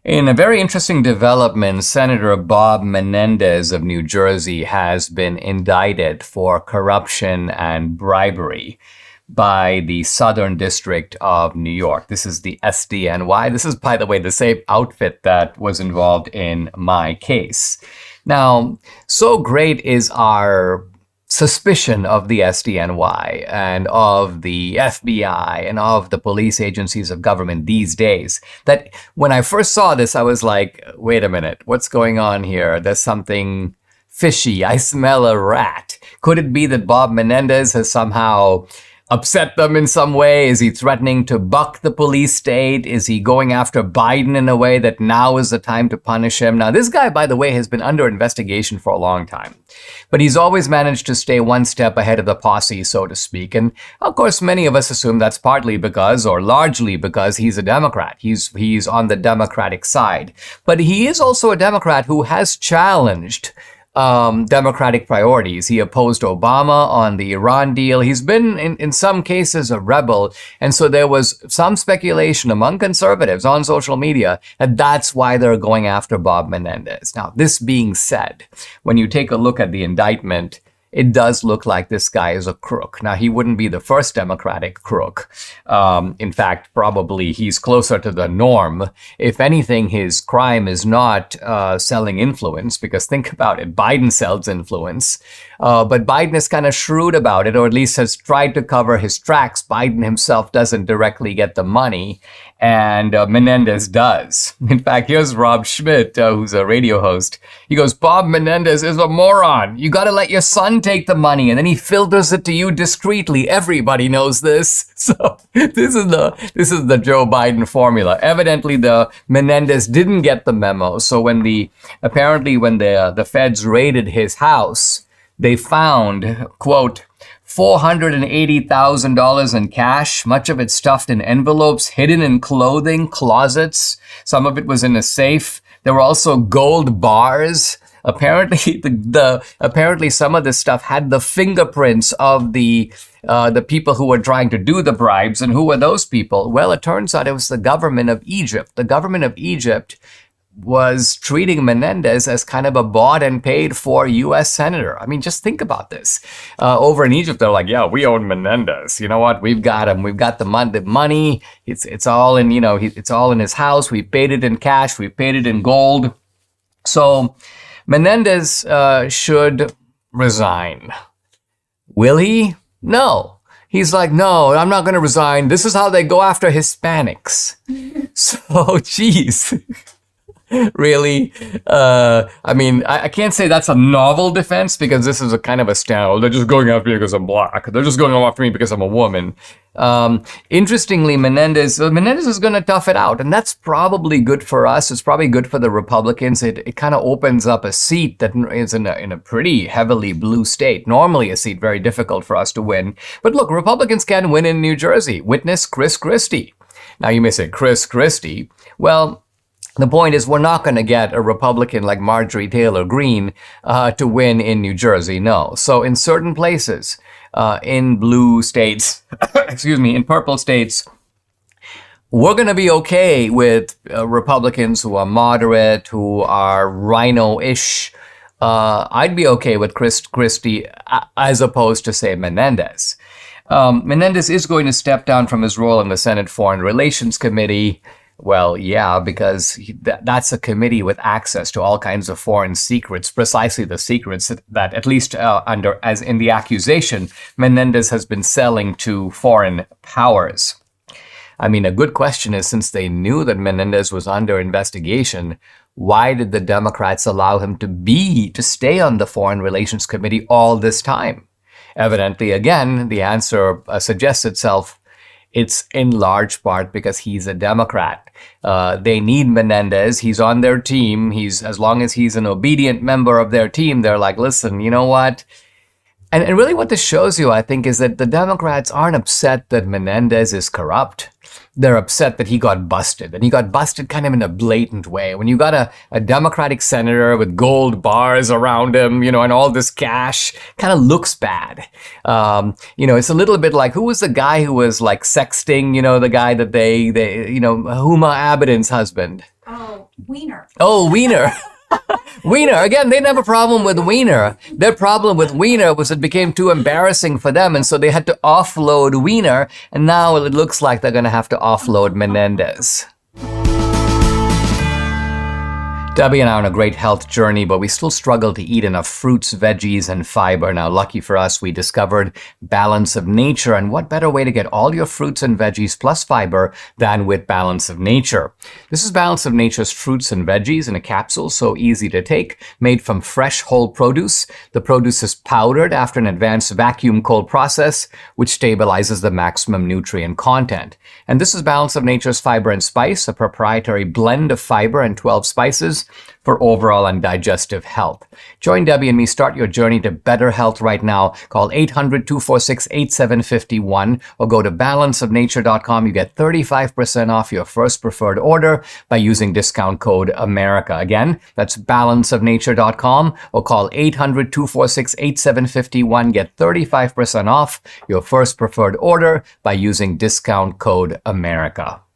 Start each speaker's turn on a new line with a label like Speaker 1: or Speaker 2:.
Speaker 1: In a very interesting development, Senator Bob Menendez of New Jersey has been indicted for corruption and bribery by the Southern District of New York. This is the SDNY. This is, by the way, the same outfit that was involved in my case. Now, so great is our suspicion of the SDNY and of the FBI and of the police agencies of government these days that when I first saw this, I was like, wait a minute, what's going on here? There's something fishy. I smell a rat. Could it be that Bob Menendez has somehow upset them in some way? Is he threatening to buck the police state? Is he going after Biden in a way that now is the time to punish him? Now, this guy, by the way, has been under investigation for a long time, but he's always managed to stay one step ahead of the posse, so to speak. And of course, many of us assume that's partly because, or largely because, he's a Democrat. He's on the Democratic side. But he is also a Democrat who has challenged Democratic priorities. He opposed Obama on the Iran deal. He's been, in some cases, a rebel. And so there was some speculation among conservatives on social media that that's why they're going after Bob Menendez. Now, this being said, when you take a look at the indictment, it does look like this guy is a crook. Now, he wouldn't be the first Democratic crook. In fact, probably he's closer to the norm. If anything, his crime is not selling influence, because think about it, Biden sells influence. But Biden is kind of shrewd about it, or at least has tried to cover his tracks. Biden himself doesn't directly get the money, and Menendez does. In fact, here's Rob Schmidt, who's a radio host. He goes, Bob Menendez is a moron. You got to let your son take the money, and then he filters it to you discreetly. Everybody knows this. So this is the Joe Biden formula. Evidently, the Menendez didn't get the memo. So when the feds raided his house, they found, quote, $480,000 in cash, much of it stuffed in envelopes, hidden in clothing, closets. Some of it was in a safe. There were also gold bars. Apparently, apparently some of this stuff had the fingerprints of the people who were trying to do the bribes. And who were those people? Well, it turns out it was the government of Egypt. The government of Egypt was treating Menendez as kind of a bought and paid for U.S. senator. I mean, just think about this. Over in Egypt, they're like, yeah, we own Menendez. You know what? We've got him. We've got the money. It's all in, it's all in his house. We paid it in cash. We paid it in gold. So Menendez should resign. Will he? No. He's like, no, I'm not going to resign. This is how they go after Hispanics. So, geez. Really? I mean, I can't say that's a novel defense, because this is a kind of a stand. They're just going after me because I'm black. They're just going after me because I'm a woman. Interestingly, Menendez is going to tough it out, and that's probably good for us. It's probably good for the Republicans. It kind of opens up a seat that is in a pretty heavily blue state. Normally a seat very difficult for us to win. But look, Republicans can win in New Jersey. Witness Chris Christie. Now you may say, Chris Christie. Well, the point is, we're not going to get a Republican like Marjorie Taylor Greene to win in New Jersey. No. So in certain places, in blue states, in purple states, we're going to be okay with Republicans who are moderate, who are rhino-ish. I'd be okay with Chris Christie as opposed to, say, Menendez. Menendez is going to step down from his role in the Senate Foreign Relations Committee. Well, yeah, because that's a committee with access to all kinds of foreign secrets, precisely the secrets that at least as in the accusation, Menendez has been selling to foreign powers. I mean, a good question is, since they knew that Menendez was under investigation, why did the Democrats allow him to stay on the Foreign Relations Committee all this time? Evidently, again, the answer suggests itself. It's in large part because he's a Democrat. They need Menendez. He's on their team. As long as he's an obedient member of their team, they're like, listen, you know what? And really what this shows you, I think, is that the Democrats aren't upset that Menendez is corrupt. They're upset that he got busted. And he got busted kind of in a blatant way. When you got a Democratic senator with gold bars around him, and all this cash, kind of looks bad. It's a little bit like, who was the guy who was like sexting, the guy that they Huma Abedin's husband?
Speaker 2: Oh, wiener.
Speaker 1: Oh, wiener. Wiener. Again, they didn't have a problem with wiener. Their problem with wiener was it became too embarrassing for them, and so they had to offload wiener, and now it looks like they're going to have to offload Menendez. Debbie and I are on a great health journey, but we still struggle to eat enough fruits, veggies, and fiber. Now, lucky for us, we discovered Balance of Nature, and what better way to get all your fruits and veggies plus fiber than with Balance of Nature. This is Balance of Nature's fruits and veggies in a capsule, so easy to take, made from fresh whole produce. The produce is powdered after an advanced vacuum cold process, which stabilizes the maximum nutrient content. And this is Balance of Nature's Fiber and Spice, a proprietary blend of fiber and 12 spices for overall and digestive health. Join Debbie and me. Start your journey to better health right now. Call 800-246-8751 or go to balanceofnature.com. You get 35% off your first preferred order by using discount code AMERICA. Again, that's balanceofnature.com or call 800-246-8751. Get 35% off your first preferred order by using discount code AMERICA.